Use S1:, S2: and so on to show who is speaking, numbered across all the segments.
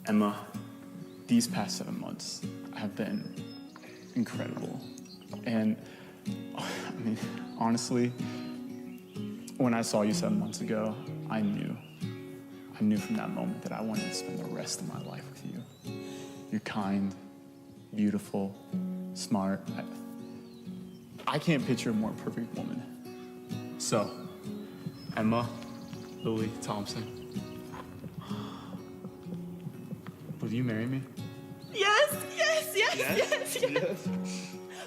S1: Emma, these past 7 months have been incredible. And I mean, honestly, when I saw you 7 months ago, I knew from that moment that I wanted to spend the rest of my life with you. You're kind, beautiful, smart. I can't picture a more perfect woman. So, Emma Lily Thompson, will you marry me?
S2: Yes.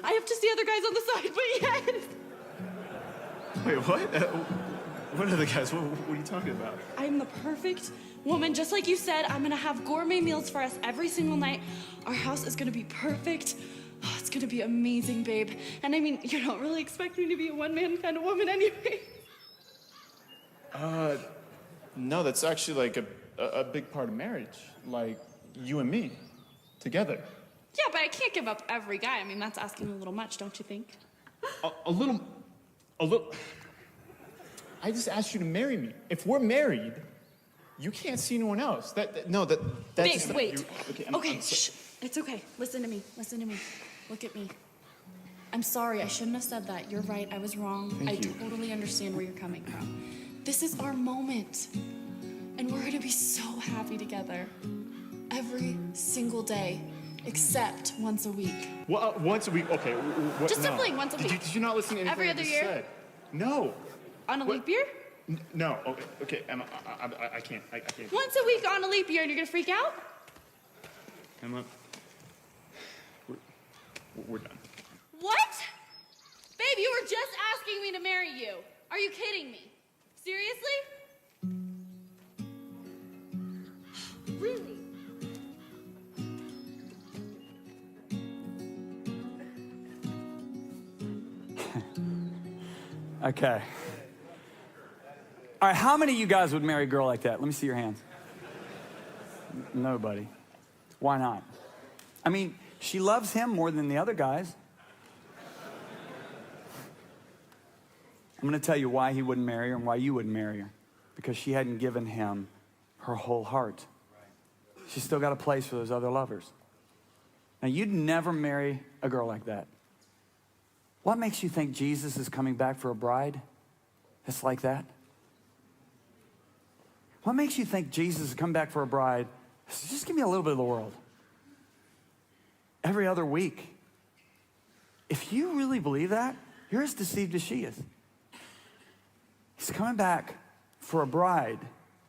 S2: I have to see other guys on the side, but yes.
S1: Wait, what? What are the guys? What are you talking about?
S2: I'm the perfect woman, just like you said. I'm gonna have gourmet meals for us every single night. Our house is gonna be perfect. Oh, it's gonna be amazing, babe. And I mean, you don't really expect me to be a one-man kind of woman anyway.
S1: No, that's actually like a big part of marriage. Like you and me, together.
S2: Yeah, but I can't give up every guy. I mean, that's asking a little much, don't you think?
S1: A little. I just asked you to marry me. If we're married, you can't see anyone else. That's
S2: Babe,
S1: just
S2: wait.
S1: Okay,
S2: Shh. It's okay. Listen to me. Look at me. I'm sorry. I shouldn't have said that. You're right. I was wrong.
S1: Thank you.
S2: Totally understand where you're coming from. This is our moment. And we're gonna be so happy together. Every single day. Except once a week.
S1: Well, once a week. Okay.
S2: Just simply once a week.
S1: Did you not listen to anything
S2: Every
S1: I
S2: other
S1: just
S2: year?
S1: said? No.
S2: On a
S1: What?
S2: leap year?
S1: No. Okay, Emma. I can't. I can't.
S2: Once a week on a leap year and you're gonna freak out?
S1: Emma. We're done.
S2: What? Babe, you were just asking me to marry you. Are you kidding me? Seriously? Really?
S3: Okay. All right, how many of you guys would marry a girl like that? Let me see your hands. Nobody. Why not? I mean, she loves him more than the other guys. I'm going to tell you why he wouldn't marry her and why you wouldn't marry her. Because she hadn't given him her whole heart. She's still got a place for those other lovers. Now, you'd never marry a girl like that. What makes you think Jesus is coming back for a bride that's like that? What makes you think Jesus is coming back for a bride? Just give me a little bit of the world. Every other week. If you really believe that, you're as deceived as she is. He's coming back for a bride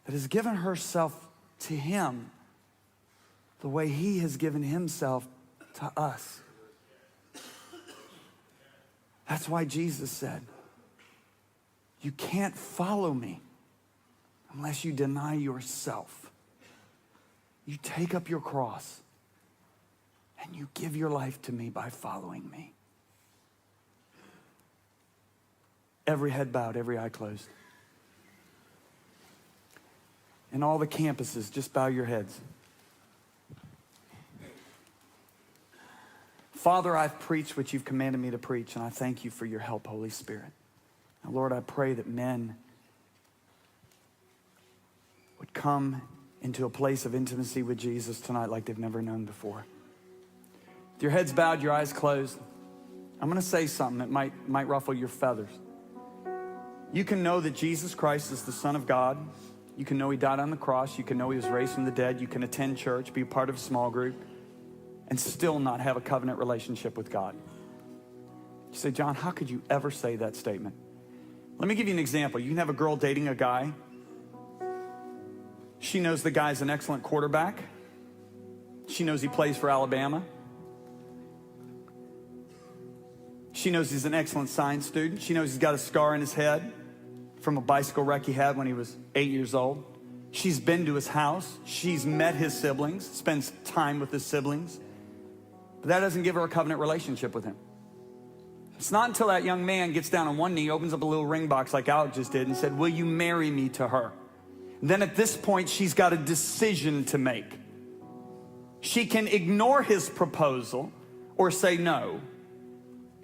S3: that has given herself to him the way he has given himself to us. That's why Jesus said, you can't follow me unless you deny yourself. You take up your cross and you give your life to me by following me. Every head bowed, every eye closed. And all the campuses, just bow your heads. Father, I've preached what you've commanded me to preach, and I thank you for your help, Holy Spirit. Now, Lord, I pray that men would come into a place of intimacy with Jesus tonight like they've never known before. With your heads bowed, your eyes closed, I'm going to say something that might ruffle your feathers. You can know that Jesus Christ is the Son of God. You can know he died on the cross. You can know he was raised from the dead. You can attend church, be part of a small group, and still not have a covenant relationship with God. You say, John, how could you ever say that statement? Let me give you an example. You can have a girl dating a guy. She knows the guy's an excellent quarterback. She knows he plays for Alabama. She knows he's an excellent science student. She knows he's got a scar in his head from a bicycle wreck he had when he was 8 years old. She's been to his house. She's met his siblings, spends time with his siblings. But that doesn't give her a covenant relationship with him. It's not until that young man gets down on one knee, opens up a little ring box like Alec just did and said, will you marry me to her? Then at this point, she's got a decision to make. She can ignore his proposal or say no.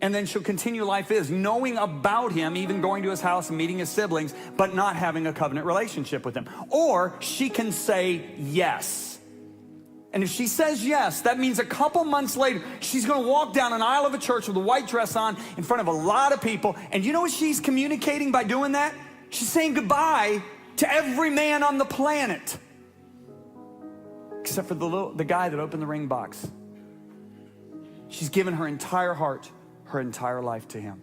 S3: And then she'll continue life is knowing about him, even going to his house and meeting his siblings, but not having a covenant relationship with him. Or she can say yes. And if she says yes, that means a couple months later, she's going to walk down an aisle of a church with a white dress on in front of a lot of people. And you know what she's communicating by doing that? She's saying goodbye to every man on the planet. Except for the guy that opened the ring box. She's given her entire heart, her entire life to him.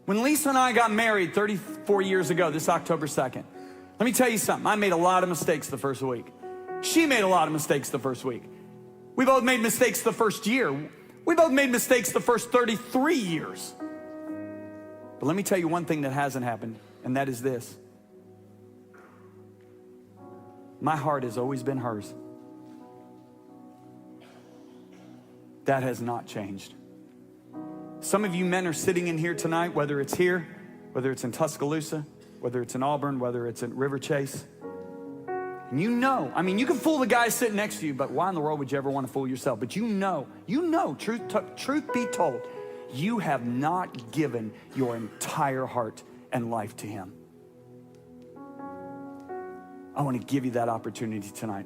S3: When Lisa and I got married 34 years ago, this October 2nd, let me tell you something. I made a lot of mistakes the first week. She made a lot of mistakes the first week. We both made mistakes the first year. We both made mistakes the first 33 years. But let me tell you one thing that hasn't happened, and that is this. My heart has always been hers. That has not changed. Some of you men are sitting in here tonight, whether it's here, whether it's in Tuscaloosa, whether it's in Auburn, whether it's in River Chase. And you know, I mean, you can fool the guy sitting next to you, but why in the world would you ever want to fool yourself? But you know, truth be told, you have not given your entire heart and life to him. I want to give you that opportunity tonight.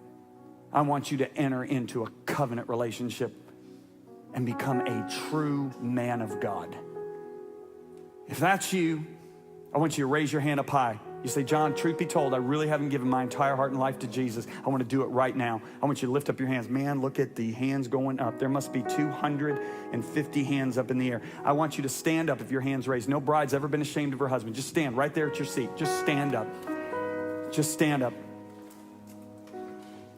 S3: I want you to enter into a covenant relationship and become a true man of God. If that's you, I want you to raise your hand up high. You say, John, truth be told, I really haven't given my entire heart and life to Jesus. I want to do it right now. I want you to lift up your hands. Man, look at the hands going up. There must be 250 hands up in the air. I want you to stand up if your hand's raised. No bride's ever been ashamed of her husband. Just stand right there at your seat. Just stand up. Just stand up.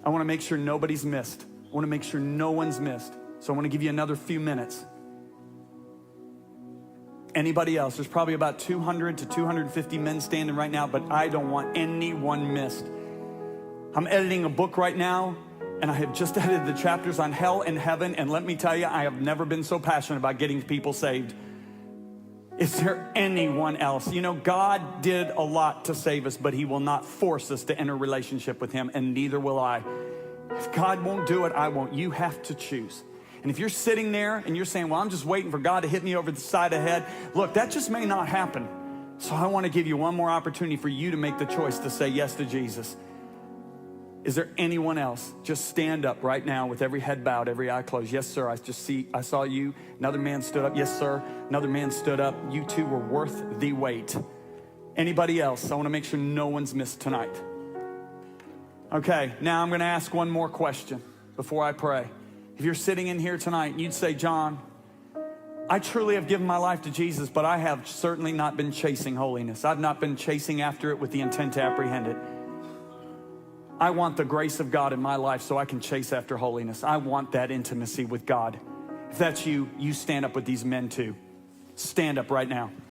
S3: I want to make sure nobody's missed. I want to make sure no one's missed. So I want to give you another few minutes. Anybody else? There's probably about 200 to 250 men standing right now, but I don't want anyone missed. I'm editing a book right now, and I have just edited the chapters on hell and heaven, and let me tell you, I have never been so passionate about getting people saved. Is there anyone else? You know, God did a lot to save us, but he will not force us to enter a relationship with him, and neither will I. If God won't do it, I won't. You have to choose. And if you're sitting there and you're saying, well, I'm just waiting for God to hit me over the side of the head, look, that just may not happen. So I want to give you one more opportunity for you to make the choice to say yes to Jesus. Is there anyone else? Just stand up right now with every head bowed, every eye closed. Yes, sir. I saw you. Another man stood up. Yes, sir. Another man stood up. You two were worth the wait. Anybody else? I want to make sure no one's missed tonight. Okay, now I'm going to ask one more question before I pray. If you're sitting in here tonight and you'd say, John, I truly have given my life to Jesus, but I have certainly not been chasing holiness. I've not been chasing after it with the intent to apprehend it. I want the grace of God in my life so I can chase after holiness. I want that intimacy with God. If that's you, you stand up with these men too. Stand up right now.